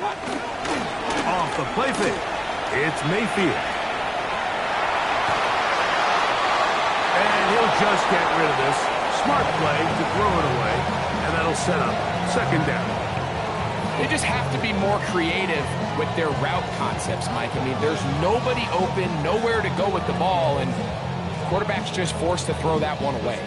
Off the play fake. It's Mayfield. And he'll just get rid of this. Smart play to throw it away. And that'll set up second down. They just have to be more creative with their route concepts, Mike. I mean, there's nobody open, nowhere to go with the ball, and quarterback's just forced to throw that one away.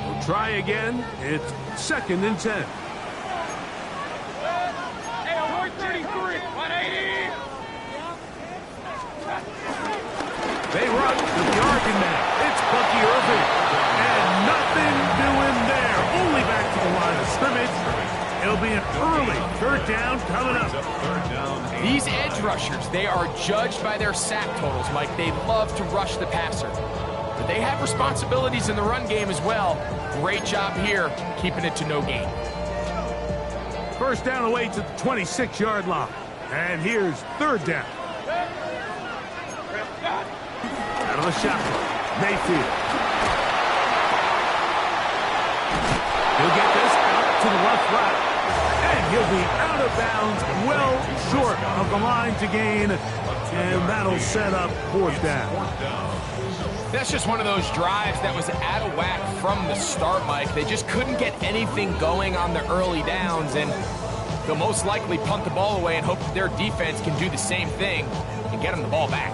We'll try again. It's 2nd and 10. They run with the argument. It's Bucky Irving. And nothing doing there. Only back to the line of scrimmage. It'll be an early 3rd down coming up. These edge rushers, they are judged by their sack totals, Mike. They love to rush the passer. But they have responsibilities in the run game as well. Great job here, keeping it to no gain. 1st down away to the 26-yard line. And here's 3rd down. Out of the shotgun, Mayfield. He'll get this out to the left route, and he'll be out of bounds, well short of the line to gain, and that'll set up 4th down. That's just one of those drives that was out of whack from the start, Mike. They just couldn't get anything going on the early downs, and they'll most likely punt the ball away and hope that their defense can do the same thing and get them the ball back.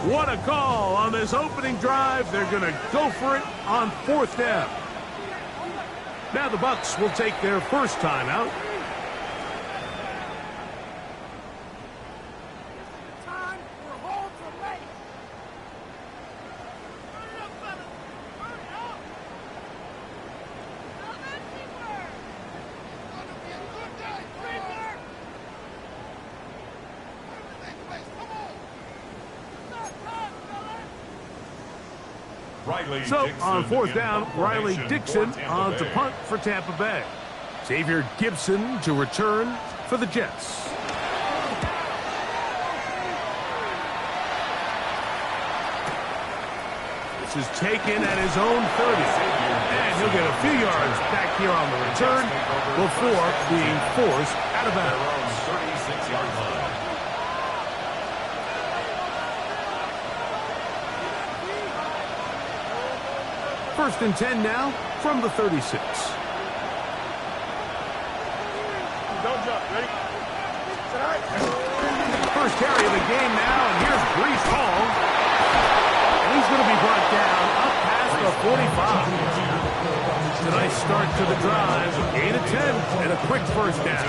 What a call on this opening drive. They're going to go for it on 4th down. Now the Bucs will take their first timeout. So, on 4th down, Riley Dixon on to punt for Tampa Bay. Xavier Gibson to return for the Jets. This is taken at his own 30. And he'll get a few yards back here on the return before being forced out of bounds. 36-yard line. 1st and 10 now from the 36. Don't jump. Ready? First carry of the game now, and here's Breece Hall. And he's going to be brought down up past the 45. It's a nice start to the drive. Gain of 10 and a quick first down.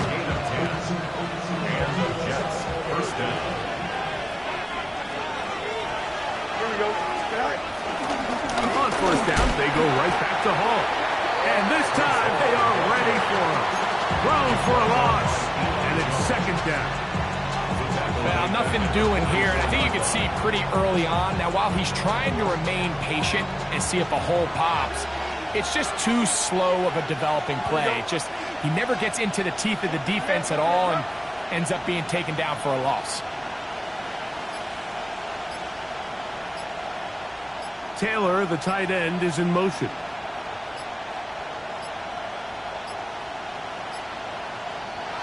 And the Jets first down. Here we go. On 1st down, they go right back to Hall. And this time, they are ready for him. Thrown for a loss, and it's 2nd down. Well, nothing doing here, and I think you can see pretty early on. Now, while he's trying to remain patient and see if a hole pops, it's just too slow of a developing play. He never gets into the teeth of the defense at all and ends up being taken down for a loss. Taylor, the tight end, is in motion.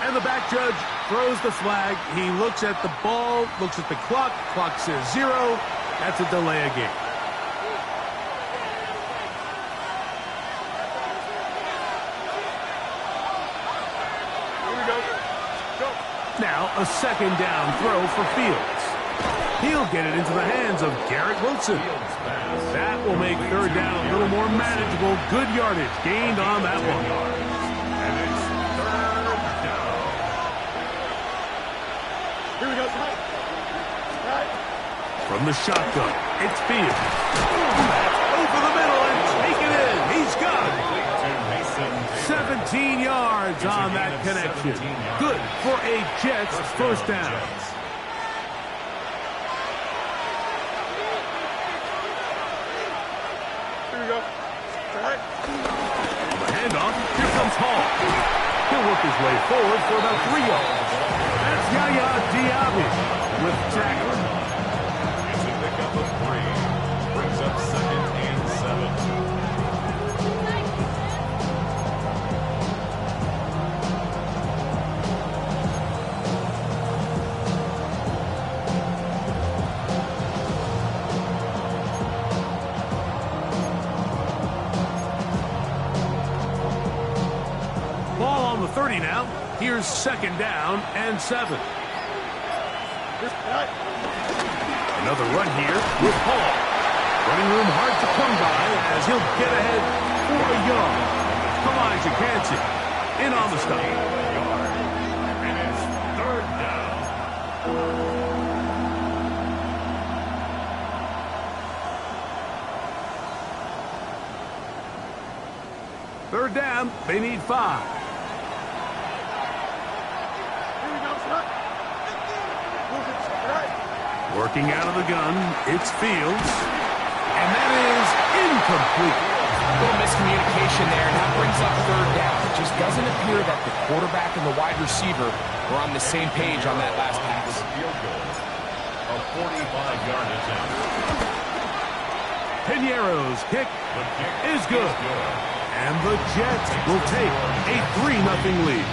And the back judge throws the flag. He looks at the ball, looks at the clock. Clock says 0. That's a delay of game. Here we go. Go. Now a 2nd down throw for Fields. He'll get it into the hands of Garrett Wilson. That will make 3rd down a little more manageable. Good yardage gained on that one. And it's 3rd down. Here we go. Right. From the shotgun, it's Fields. Over the middle and take it in. He's got it. 17 yards on that connection. Good for a Jets first down. Here we go. All right. The handoff. Here comes Hall. He'll work his way forward for about 3 yards. That's Yaya Diaby with the tackle. It's a pickup of 3. Brings up 2nd and 7. Ball on the 30 now. Here's 2nd down and 7. Another run here with Paul. Running room hard to come by as he'll get ahead for a yard. Elijah Hansen in on the stop. And it's 3rd down. Third down, they need 5. Working out of the gun, it's Fields. And that is incomplete. A little miscommunication there, and that brings up 3rd down. It just doesn't appear that the quarterback and the wide receiver were on the same page on that last pass. Field goal. A 45-yard attempt. Piñeiro's kick The kick is good. And the Jets will take a 3-0 lead.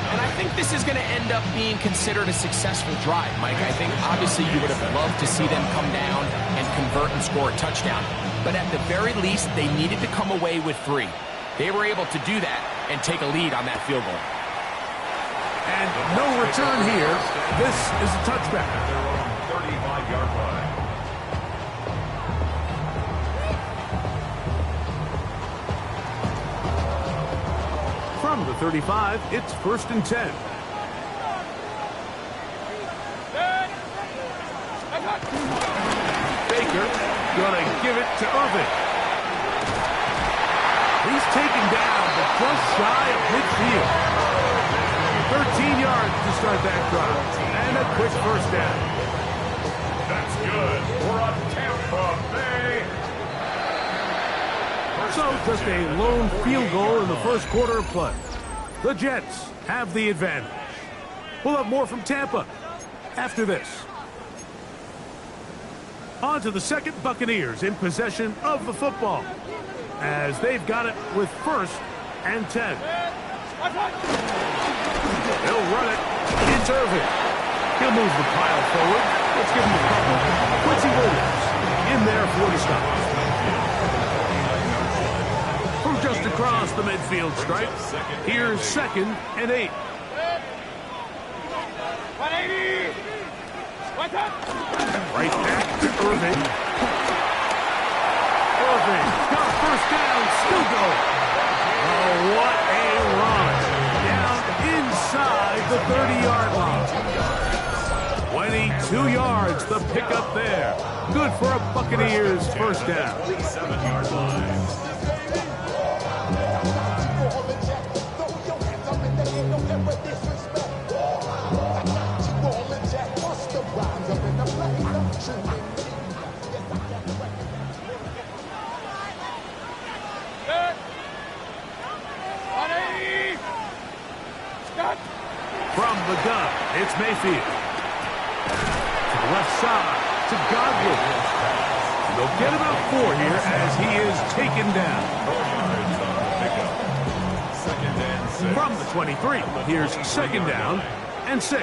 And I think this is going to end up being considered a successful drive, Mike. I think obviously you would have loved to see them come down and convert and score a touchdown. But at the very least, they needed to come away with 3. They were able to do that and take a lead on that field goal. And no return here. This is a touchback. Their own 35-yard line. From the 35, it's 1st and 10. Baker gonna give it to Irvin. He's taken down, but just shy of midfield. 13 yards to start that drive. And a quick 1st down. That's good for a Tampa Bay. So just a lone field goal in the 1st quarter of play. The Jets have the advantage. We'll have more from Tampa after this. On to the 2nd Buccaneers in possession of the football as they've got it with 1st and 10. They'll run it. It's Irvin. He'll move the pile forward. Let's give him a couple. Quincy Williams in there for the stop. From just across the midfield stripe, here's 2nd and 8. 180! Right back to Irvin. Irvin got 1st down, still going. Oh, what a run. Down inside the 30-yard line. 22 yards, the pickup there. Good for a Buccaneers 1st down. 7-yard line. From the gun, it's Mayfield. To the left side, to Godwin. They'll get about 4 here as he is taken down. 4 yards on the pickup. 2nd and 6. From the 23, here's 2nd down and 6.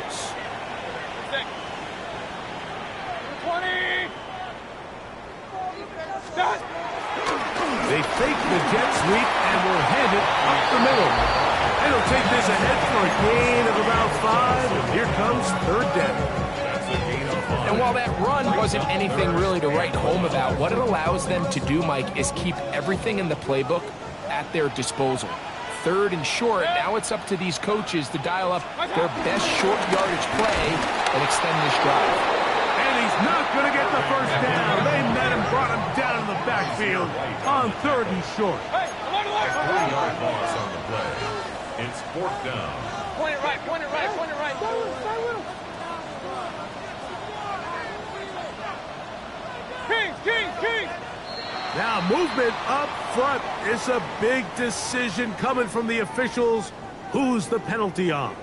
20! Stop! They fake the jet sweep and will hand it up the middle. And he'll take this ahead for a gain of about 5. And here comes 3rd down. That's a gain of 5. And while that run wasn't anything really to write home about, what it allows them to do, Mike, is keep everything in the playbook at their disposal. 3rd and short, now it's up to these coaches to dial up their best short yardage play and extend this drive. And he's not going to get the 1st down. They met him, brought him down in the backfield on 3rd and short. Hey, along the line! 3-yard loss on the play. It's 4th down. Point it right, point it right, point it right. King! Now movement up front. It's a big decision coming from the officials Who's the penalty on?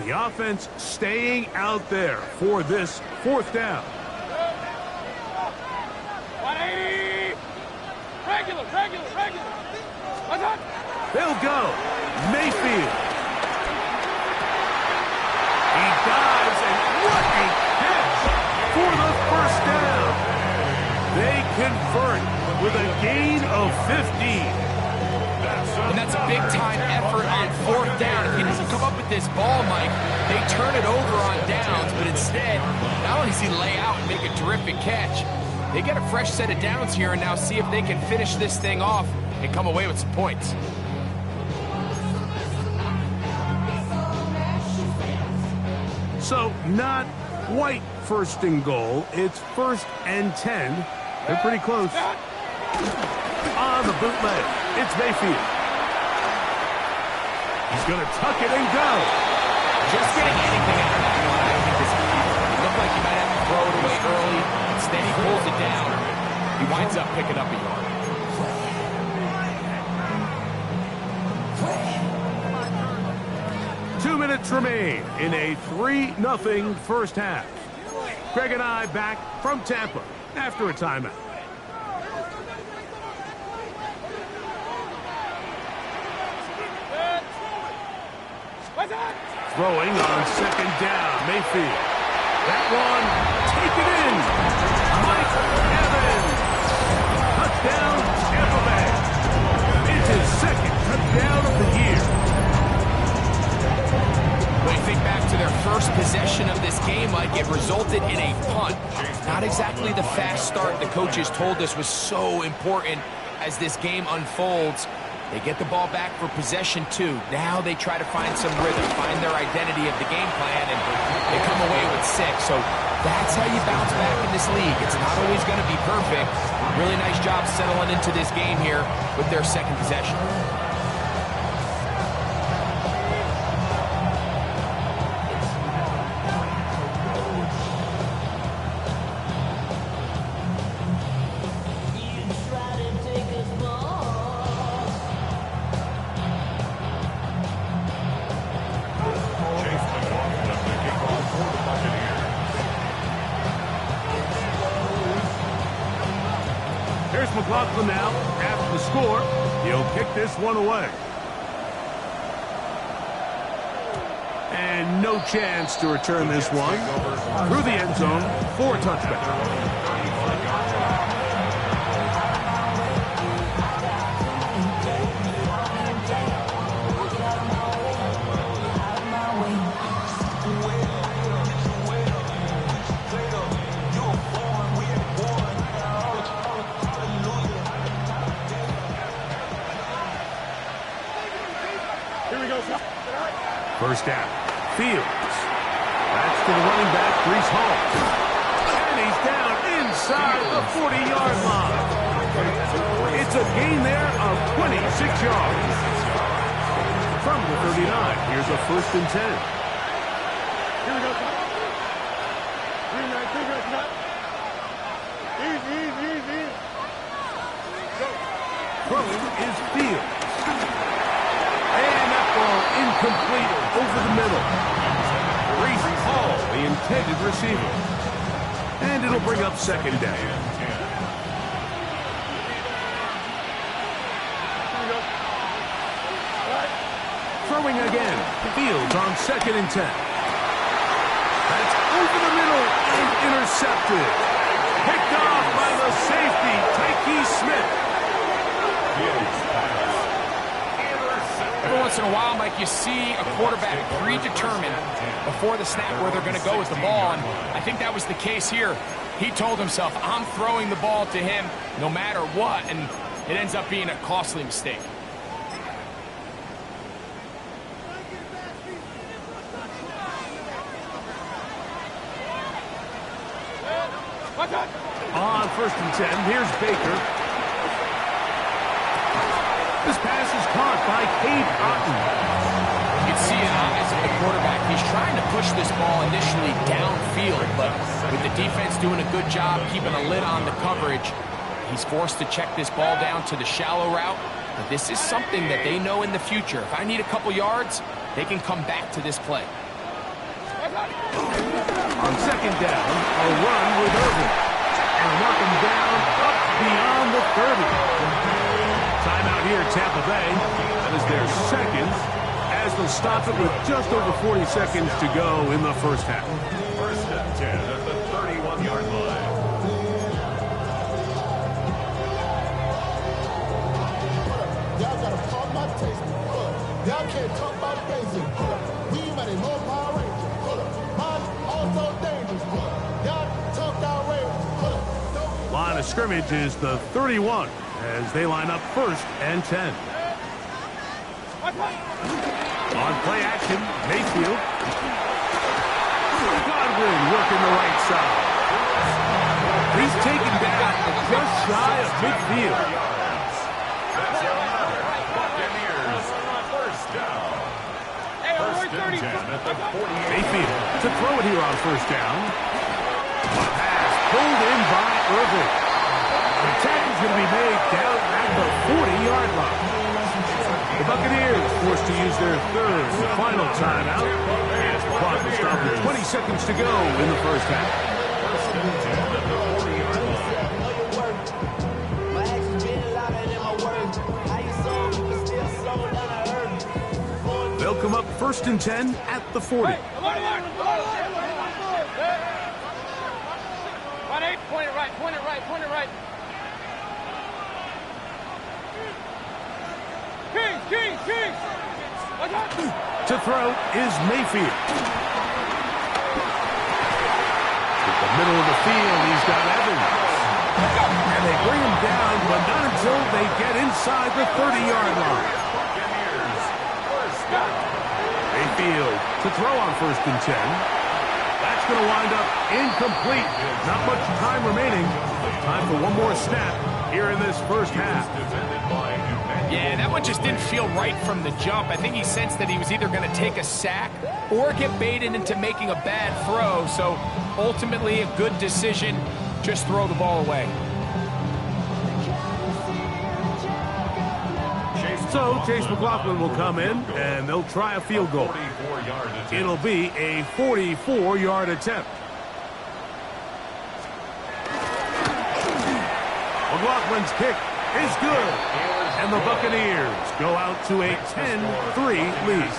The offense staying out there for this 4th down. 180! Regular! What's up? They'll go. Mayfield. He dives, and what a catch for the 1st down. They convert with a gain of 15. And that's a big-time effort on 4th down. If he doesn't come up with this ball, Mike, they turn it over on downs, but instead, not only does he lay out and make a terrific catch, they get a fresh set of downs here and now see if they can finish this thing off and come away with some points. So, not quite 1st and goal. It's 1st and 10. They're pretty close. On the bootleg, it's Mayfield. He's going to tuck it and go. Just getting anything out of that one, I think, is key. It looked like he might have to throw it away early. Instead, he pulls it down. He winds up picking up a yard. Two minutes remain in a 3-0 first half. Greg and I back from Tampa after a timeout. Throwing on 2nd down, Mayfield. That one, take it in. Mike Evans. Touchdown, Tampa Bay. It's his 2nd touchdown of the year. When you think back to their first possession of this game, Mike, it resulted in a punt. Not exactly the fast start the coaches told us was so important as this game unfolds. They get the ball back for possession 2. Now they try to find some rhythm, find their identity of the game plan, and they come away with 6. So that's how you bounce back in this league. It's not always going to be perfect. Really nice job settling into this game here with their 2nd possession. McLaughlin now, after the score, he'll kick this one away. And no chance to return this one through the end zone for a touchback. First down. Fields. That's to the running back, Brees Hall. And he's down inside the 40-yard line. It's a gain there of 26 yards. From the 39, here's a 1st and 10. Here we go. Easy. Go. Throwing is Fields. And that ball incomplete over the middle. Brees Hall, the intended receiver. And it'll bring up 2nd down. Throwing again. Fields on 2nd and 10. That's over the middle and intercepted. Picked off by the safety, Tyke Smith. Every once in a while, Mike, you see a quarterback predetermined before the snap where they're going to go with the ball, and I think that was the case here. He told himself, I'm throwing the ball to him no matter what, and it ends up being a costly mistake. On 1st and 10, here's Baker. Cade Otton. You can see in eyes of the quarterback, he's trying to push this ball initially downfield, but with the defense doing a good job keeping a lid on the coverage, he's forced to check this ball down to the shallow route. But this is something that they know in the future. If I need a couple yards, they can come back to this play. On second down, a run with Irvin. And knock him down up beyond the 30. Timeout here, Tampa Bay. That is their second, as they'll stop it with just over 40 seconds to go in the first half. First and 10 at the 31-yard line. Y'all gotta talk about tasting. Y'all can't talk about basic. We might know Power Rangers. Mine also dangerous. Y'all talk outrageous. Line of scrimmage is the 31 as they line up first and 10. On play action, Mayfield. Godwin working the right side. He's taken down just shy of midfield. That's Buccaneers. First down. First and 10 at the 48. Mayfield to throw it here on first down. A pass pulled in by Irvin. The tackle's going to be made down at the 40-yard line. The Buccaneers forced to use their third and final timeout. As the clock will stop with 20 seconds to go in the first half. First and 10 at the 40-yard line. They'll come up first and 10 at the 40. Point it right, point it right, point it right. Kings! To throw is Mayfield. At the middle of the field, he's got Evans. And they bring him down, but not until they get inside the 30-yard line. Mayfield to throw on first and 10. That's going to wind up incomplete. Not much time remaining. Time for one more snap here in this first half. Yeah, that one just didn't feel right from the jump. I think he sensed that he was either going to take a sack or get baited into making a bad throw. So ultimately a good decision. Just throw the ball away. So Chase McLaughlin will come in, and they'll try a field goal. It'll be a 44-yard attempt. McLaughlin's kick is good, and the Buccaneers go out to a 10-3 lead.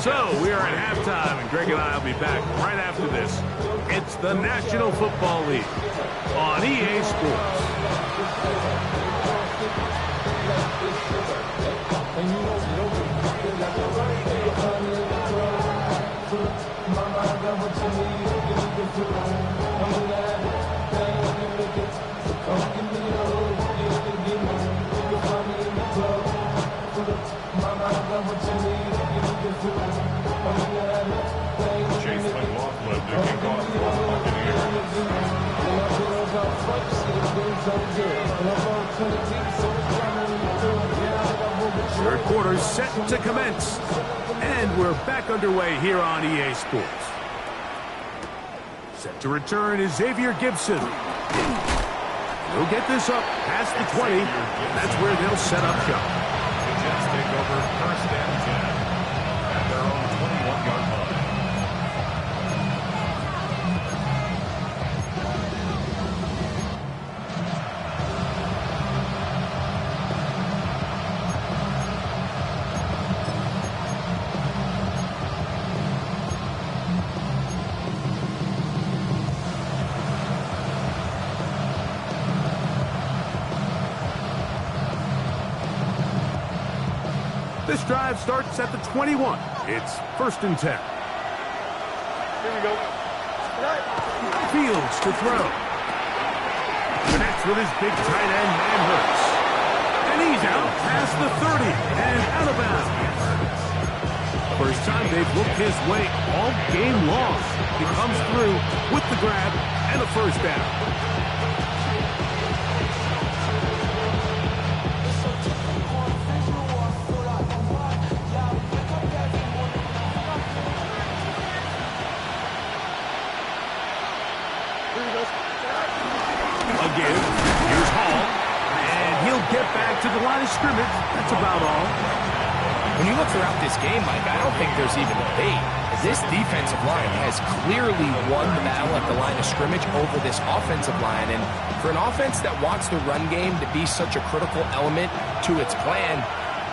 So we are at halftime, and Greg and I will be back right after this. It's the National Football League on EA Sports. Chase McLaughlin to kick off for the Buccaneers. Third quarter set to commence. And we're back underway here on EA Sports. Set to return is Xavier Gibson. He'll get this up past the 20. That's where they'll set up shop. The Jets take over first and 10 at their own 21-yard line. This drive starts at the 21. It's first and 10. Here we go. Fields to throw. Connects with his big tight end, Manhurst. And he's out past the 30 and out of bounds. First time they've looked his way all game long. He comes through with the grab and a first down. line of scrimmage. That's about all. When you look throughout this game, Mike, I don't think there's even debate. This defensive line has clearly won the battle at the line of scrimmage over this offensive line. And for an offense that wants the run game to be such a critical element to its plan,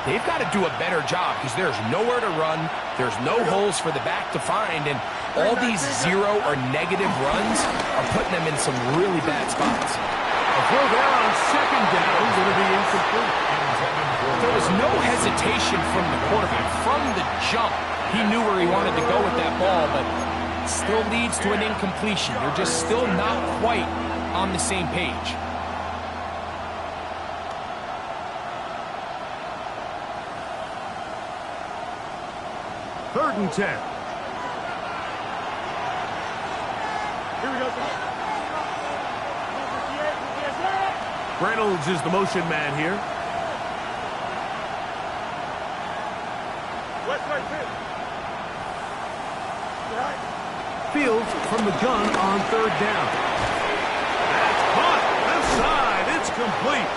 they've got to do a better job because there's nowhere to run. There's no holes for the back to find. And all these zero or negative runs are putting them in some really bad spots. A throw there on second down, going to be incomplete. There was no hesitation from the quarterback. From the jump, he knew where he wanted to go with that ball, but still leads to an incompletion. They're just still not quite on the same page. Third and 10. Here we go. Reynolds is the motion man here. Fields from the gun on third down. That's caught. Left side. It's complete.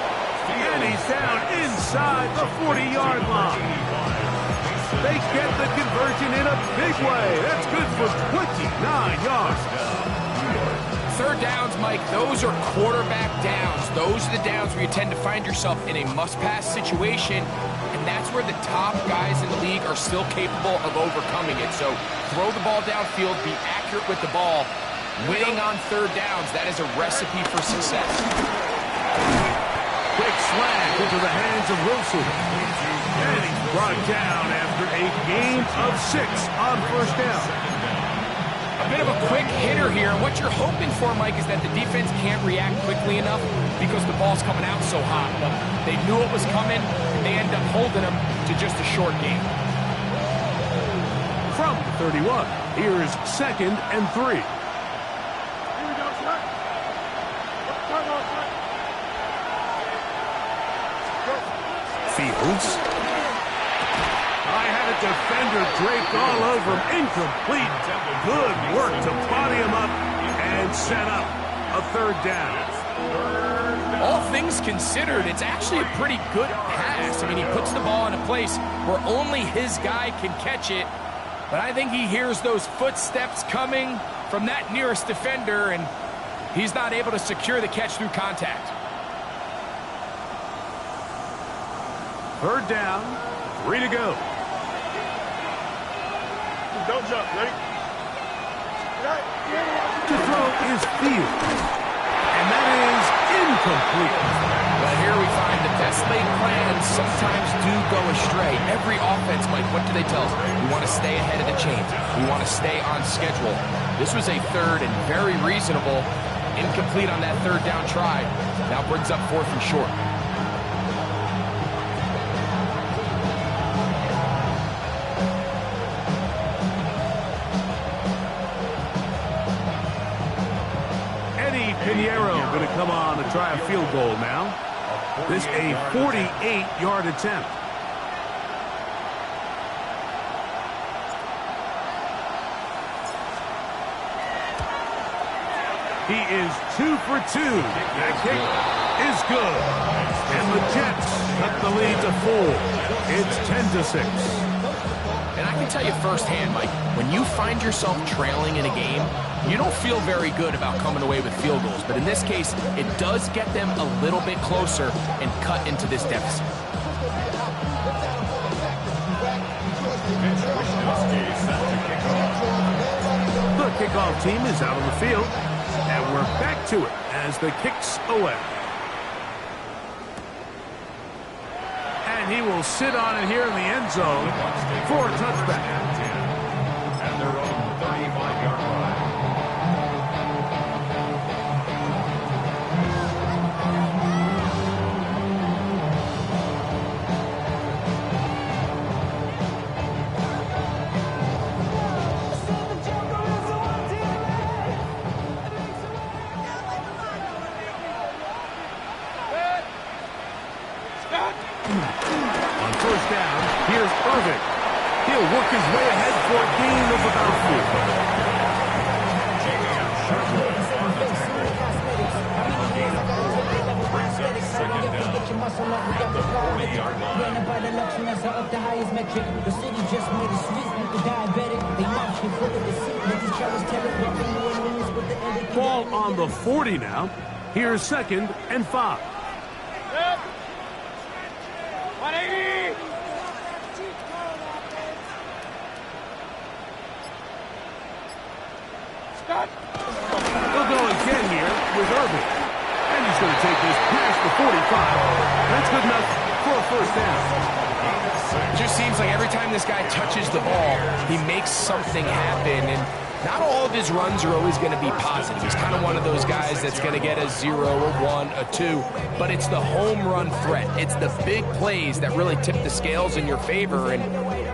And he's down inside the 40-yard line. They get the conversion in a big way. That's good for 29 yards. Third downs, Mike, those are quarterback downs. Those are the downs where you tend to find yourself in a must-pass situation, and that's where the top guys in the league are still capable of overcoming it. So throw the ball downfield, be accurate with the ball. Winning on third downs, that is a recipe for success. Quick slant into the hands of Wilson. And he's brought down after a gain of 6 on first down. A bit of a quick hitter here. What you're hoping for, Mike, is that the defense can't react quickly enough because the ball's coming out so hot. But they knew it was coming, and they end up holding them to just a short game. From the 31, here's second and 3. Here we go, son. Turn on, son. Fields. I had a defender draped all over him. Incomplete. Good work to body him up and set up a third down. All things considered, it's actually a pretty good pass. I mean, he puts the ball in a place where only his guy can catch it. But I think he hears those footsteps coming from that nearest defender, and he's not able to secure the catch through contact. Third down, 3 to go. Don't jump, ready? To throw is Fields. And that is incomplete. Well, here we find the best laid plans sometimes do go astray. Every offense, Mike, what do they tell us? We want to stay ahead of the chains. We want to stay on schedule. This was a third and very reasonable. Incomplete on that third down try. Now brings up fourth and short. Pinheiro going to come on to try a field goal now. This a 48-yard attempt. He is 2 for 2. That kick is good. And the Jets cut the lead to 4. It's 10-6. And I can tell you firsthand, Mike, when you find yourself trailing in a game, you don't feel very good about coming away with field goals. But in this case, it does get them a little bit closer and cut into this deficit. The kickoff team is out on the field, and we're back to it as the kick's away. And he will sit on it here in the end zone for a touchback. At their own 35-yard line. On first down, here's Irvin. He'll work his way ahead for a gain of about 4. hustle up, we got the car with it. Ran by the luxury, that's up the highest metric. The city just made a sweet with the diabetic. They knocked you full of deceit. Niggas try to tell it, walking new news with the end. Ball on the 40 now. Here's 2nd and 5. 180! Stop! He'll go again here with Irving. And he's going to take this past the 45. That's good enough for a first down. Just seems like every time this guy touches the ball, he makes something happen. And not all of his runs are always going to be positive. He's kind of one of those guys that's going to get a 0, a 1, a 2. But it's the home run threat. It's the big plays that really tip the scales in your favor. And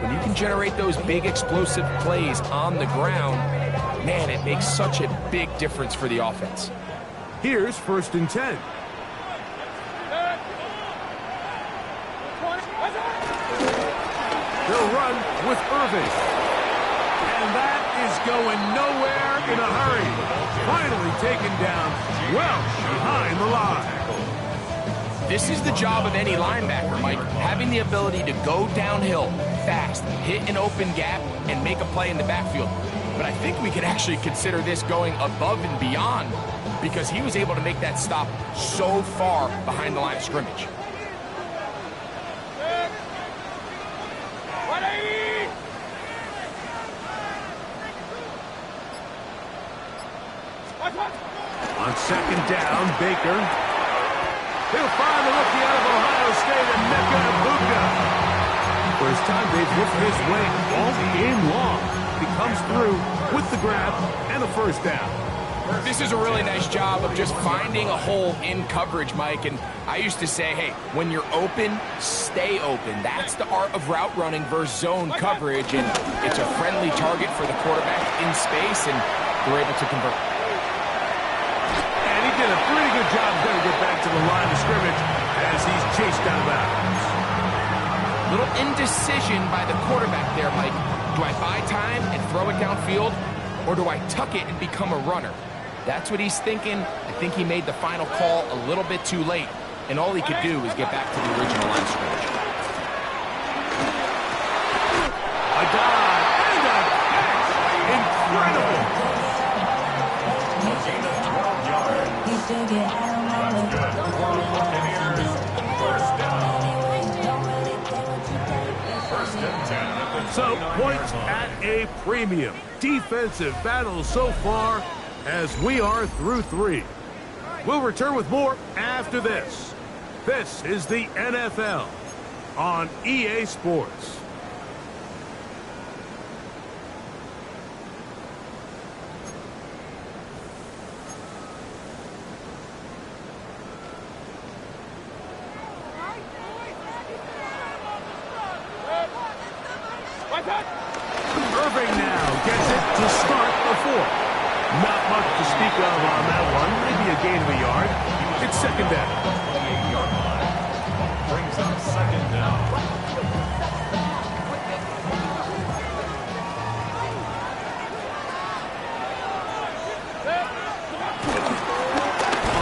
when you can generate those big explosive plays on the ground, man, it makes such a big difference for the offense. Here's 1st and 10. They'll run with Irving. And that is going nowhere in a hurry. Finally taken down well behind the line. This is the job of any linebacker, Mike, having the ability to go downhill fast, hit an open gap, and make a play in the backfield. But I think we could actually consider this going above and beyond because he was able to make that stop so far behind the line of scrimmage. 180! On 2nd down, Baker. He'll find the rookie out of Ohio State, and Emeka Egbuka. First time they've looked his way all game long. He comes through with the grab and a first down. This is a really nice job of just finding a hole in coverage, Mike. And I used to say, hey, when you're open, stay open. That's the art of route running versus zone coverage. And it's a friendly target for the quarterback in space, and they're able to convert. And he did a pretty good job going to get back to the line of scrimmage as he's chased out of bounds. Little indecision by the quarterback there, Mike. Do I buy time and throw it downfield, or do I tuck it and become a runner? That's what he's thinking. I think he made the final call a little bit too late, and all he could do is get back to the original line of scrimmage. A dive and a catch. Incredible. Gain of 12 yards. That's good. And here's 1st down. 1st and 10 at the So 29-yard points line. at a premium. Defensive battle so far as we are through 3. We'll return with more after this. This is the NFL on EA Sports. Irving now gets it to start the 4th. Not much to speak of on that one. Maybe a gain of a yard. It's 2nd down. 28-yard line. Brings up 2nd down.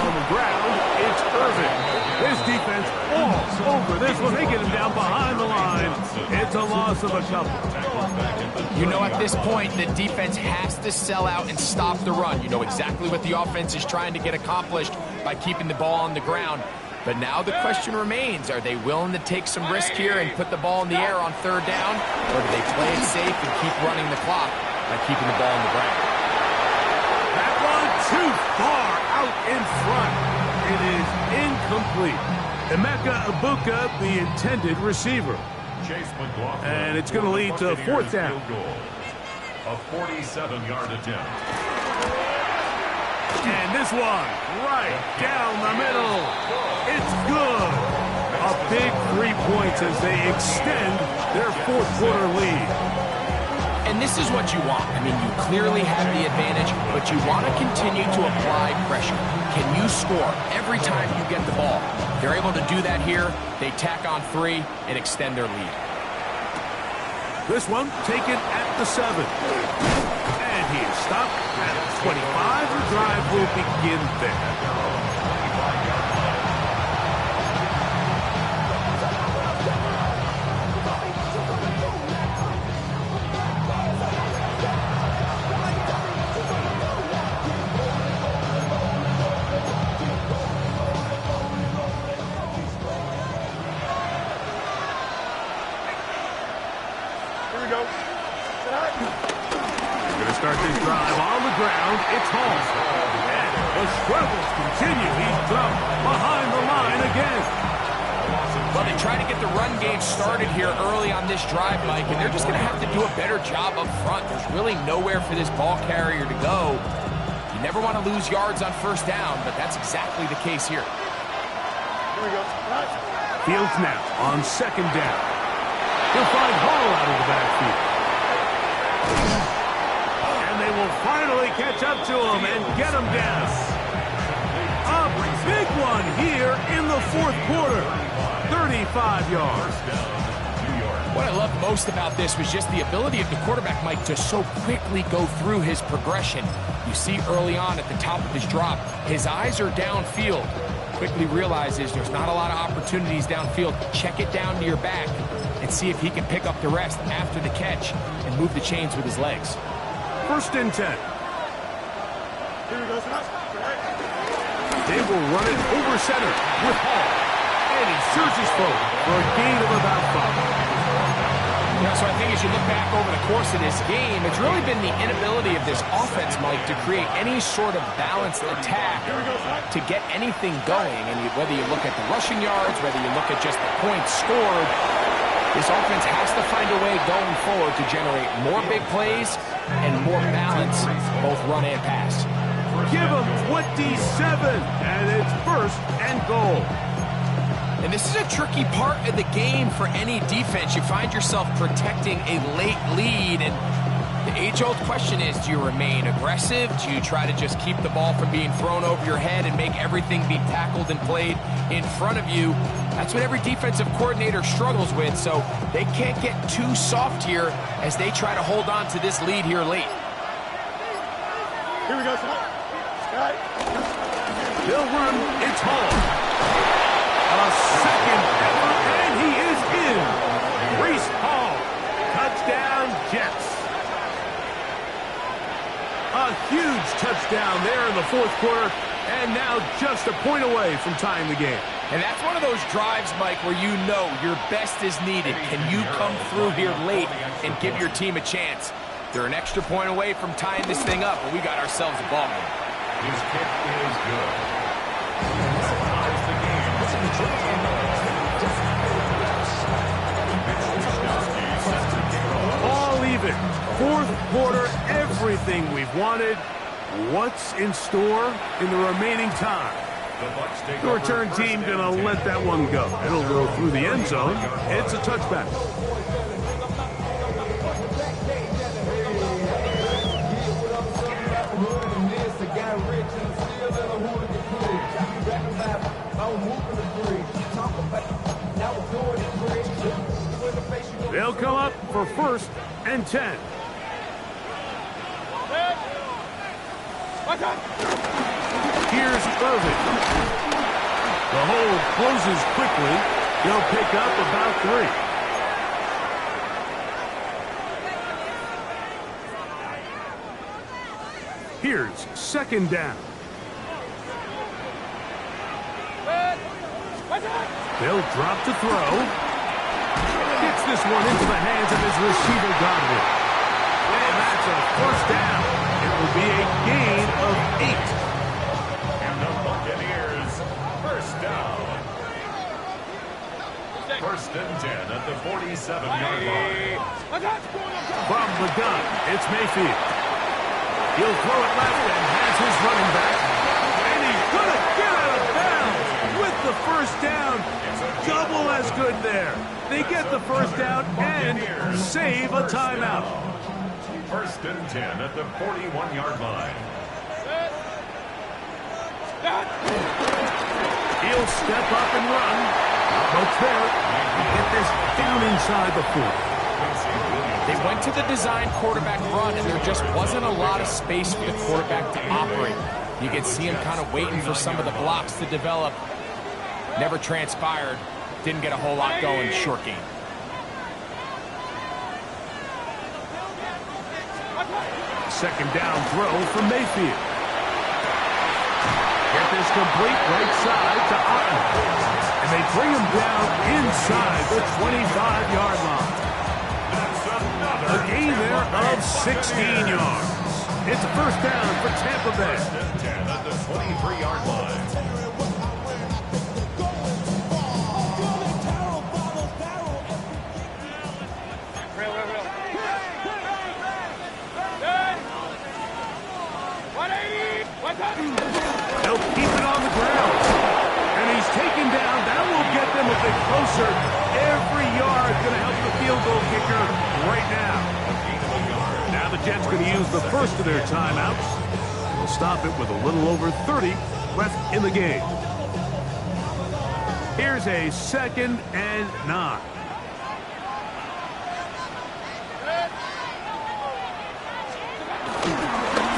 On the ground, it's Irving. His defense all over this one. They get him down behind the line. It's a loss of a couple. You know, at this point, the defense has to sell out and stop the run. You know exactly what the offense is trying to get accomplished by keeping the ball on the ground. But now the question remains, are they willing to take some risk here and put the ball in the air on 3rd down? Or do they play it safe and keep running the clock by keeping the ball on the ground? That one too far out in front. It is incomplete. Emeka Egbuka, the intended receiver. Chase McLaughlin. And it's going to lead to a 4th down. Field goal. A 47-yard attempt. And this one right down the middle. It's good. A big 3 points as they extend their 4th quarter lead. And this is what you want. I mean, you clearly have the advantage, but you want to continue to apply pressure. Can you score every time you get the ball? They're able to do that here. They tack on 3 and extend their lead. This one taken at the 7. And he is stopped at 25. The drive will begin there. start this drive on the ground. It's Hall. And the struggles continue. He's dumped behind the line again. Well, they try to get the run game started here early on this drive, Mike, and they're just going to have to do a better job up front. There's really nowhere for this ball carrier to go. You never want to lose yards on first down, but that's exactly the case here. Here we go. Fields now on second down. He'll find Hall out of the backfield. And they will finally catch up to him and get him down. A big one here in the fourth quarter. 35 yards. What I loved most about this was just the ability of the quarterback, Mike, to so quickly go through his progression. You see early on at the top of his drop, his eyes are downfield. Quickly realizes there's not a lot of opportunities downfield. Check it down to your back and see if he can pick up the rest after the catch and move the chains with his legs. First and 10. Here we go. They will run it over center with Hall. And he surges forward for a gain of about 5. Yeah, so I think as you look back over the course of this game, it's really been the inability of this offense, Mike, to create any sort of balanced attack to get anything going. And whether you look at the rushing yards, whether you look at just the points scored, this offense has to find a way going forward to generate more big plays and more balance, both run and pass. Give him 27, and it's first and goal. And this is a tricky part of the game for any defense. You find yourself protecting a late lead, and the age-old question is, do you remain aggressive? Do you try to just keep the ball from being thrown over your head and make everything be tackled and played in front of you? That's what every defensive coordinator struggles with, so they can't get too soft here as they try to hold on to this lead here late. Here we go, Scott. They'll run. It's Hall. A second effort, and he is in. Reese Hall. Touchdown, Jets. A huge touchdown there in the fourth quarter, and now just a point away from tying the game. And that's one of those drives, Mike, where you know your best is needed. Can you come through here late and give your team a chance? They're an extra point away from tying this thing up, but we got ourselves a ball game. His kick is good. All even. Fourth quarter, everything we've wanted. What's in store in the remaining time? The return team gonna let that one go. It'll go through the end zone. It's a touchback. They'll come up for first and 10. Here's Irving. The hole closes quickly. He'll pick up about 3. Here's second down. They'll drop to throw. Gets this one into the hands of his receiver, Godwin. And that's a first down. It will be a gain of 8. And the Buccaneers, first down. First and 10 at the 47-yard line. From the gun, it's Mayfield. He'll throw it left and has his running back. And he's going to get out of bounds with the first down. Double as good there. They get the first down and save a timeout. First and 10 at the 41-yard line. He'll step up and run. But there, get this down inside the 40. They went to the design quarterback run, and there just wasn't a lot of space for the quarterback to operate. You can see him kind of waiting for some of the blocks to develop. Never transpired. Didn't get a whole lot going. Short game. Second down throw from Mayfield. Get this complete right side to Otten. And they bring him down inside the 25-yard line. A gain there of 16 yards. It's a first down for Tampa Bay. First and 10 at the 23-yard line. They'll keep it on the ground. And he's taken down. That will get them a bit closer. Every yard going to help the field goal kicker right now. Now the Jets going to use the first of their timeouts. They'll stop it with a little over 30 left in the game. Here's a 2nd and 9.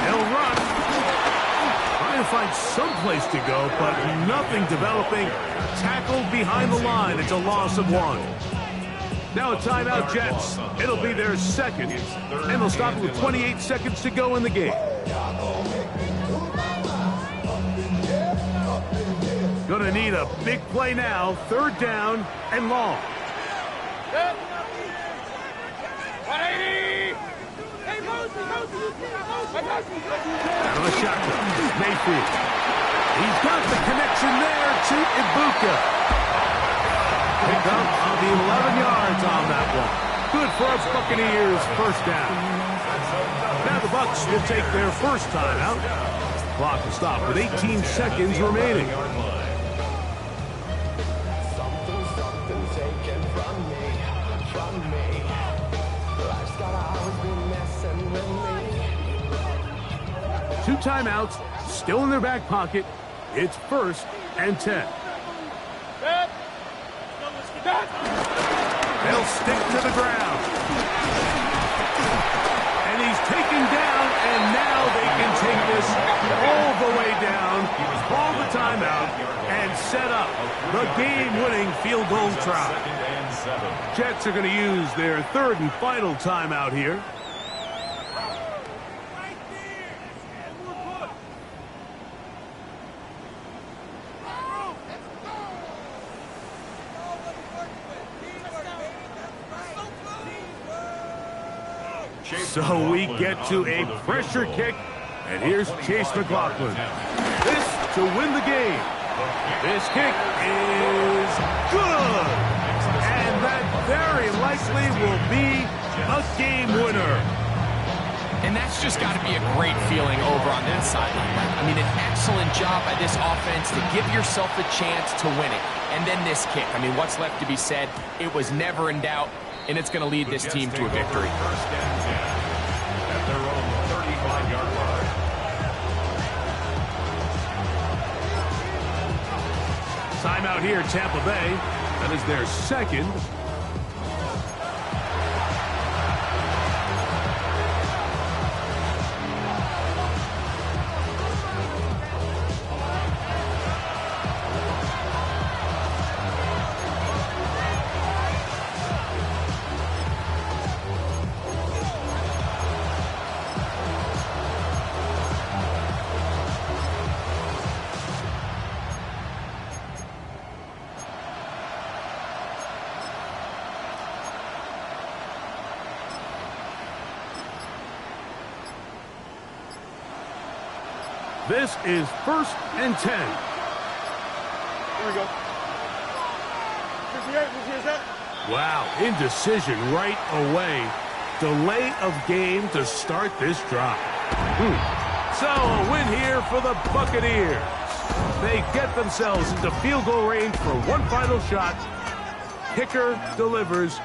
They'll run. Trying to find some place to go, but nothing developing. Tackled behind the line. It's a loss of 1. Now a timeout, Jets. It'll be their second, and they'll stop it with 28 seconds to go in the game. Gonna need a big play now. 3rd down and long. Out of the shotgun, Mayfield. He's got the connection there to Ibuka. Pick up on the 11 yards on that one. Good for us Buccaneers, first down. Now the Bucs will take their first timeout. Clock will stop with 18 seconds remaining. Two timeouts, still in their back pocket. It's 1st and 10. They'll stick to the ground. And he's taken down, and now they can take this all the way down, call the timeout, and set up the game-winning field goal try. Jets are going to use their 3rd and final timeout here. So we get to a pressure kick, and here's Chase McLaughlin. This to win the game. This kick is good, and that very likely will be a game winner. And that's just got to be a great feeling over on that sideline. I mean, an excellent job by this offense to give yourself a chance to win it. And then this kick. I mean, what's left to be said? It was never in doubt, and it's going to lead this team to a victory. First and 10 at their own 35-yard line. Timeout here, Tampa Bay. That is their 2nd. This is 1st and 10. Here we go. 58, is that? Wow, indecision right away. Delay of game to start this drive. So a win here for the Buccaneers. They get themselves into field goal range for one final shot. Kicker delivers